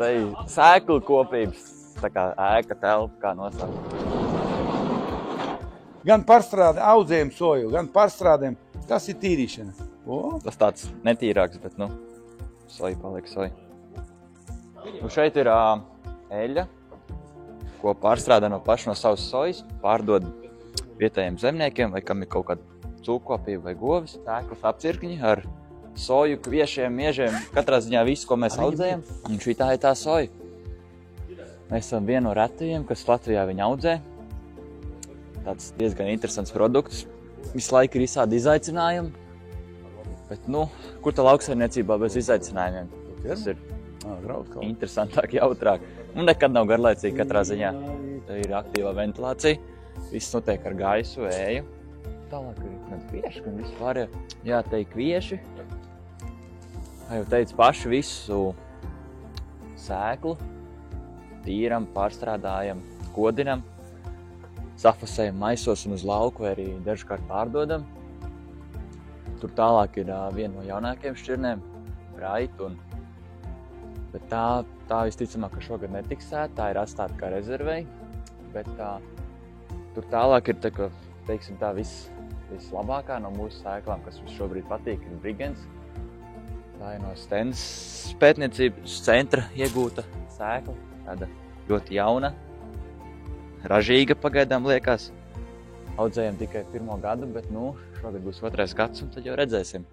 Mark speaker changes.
Speaker 1: te sēklu kopības, tā kā ēka telpa, kā nosaukt.
Speaker 2: Gan pārstrāde audzējumu soju, gan pārstrādēm. Tas ir tīrīšana.
Speaker 1: Tas tāds netīrāks, bet, soja paliek soja. Šeit ir eļļa, ko pārstrādā no paša no savas sojas, pārdod vietējiem zemniekiem, vai kam ir kaut kāda cūkopība vai govis, tēklas apcirkņi ar soju, kviešiem, miežiem, katrā ziņā visu, ko mēs audzējam, un šitā ir tā soja. Mēs esam vieni no retajiem, kas Latvijā viņu audzē. Tāds diezgan interesants produkts. Visu laiku ir visādi izaicinājumi, bet, kur tā lauksaimniecībā bez izaicinājumiem? Tas ir interesantāk, jautrāk. Nekad nav garlaicīgi katrā ziņā. Tā ir aktīvā ventilācija, viss notiek ar gaisu, vēju. Tālāk ir gan kvieši, gan visu pārējo. Jā, te ir kvieši. Kā jau teicu, paši visu sēklu tīram, pārstrādājam, kodinam. Safasējam maisos un uz lauku, vai arī dažkārt pārdodam. Tur tālāk ir viena no jaunākajiem šķirnēm, Bright, bet tā visticamāk, ka šogad netiks sēta, tā ir atstāta kā rezervei, bet tur tālāk ir teiksim tā vislabākā no mūsu sēklām, kas mums šobrīd patīk, ir Brigens. Tā ir no Stens pētniecības centra iegūta sēkla, tāda ļoti jauna. Ražīga pagaidām liekas. Audzējam tikai 1. gadu, bet šogad būs 2. gads un tad jau redzēsim.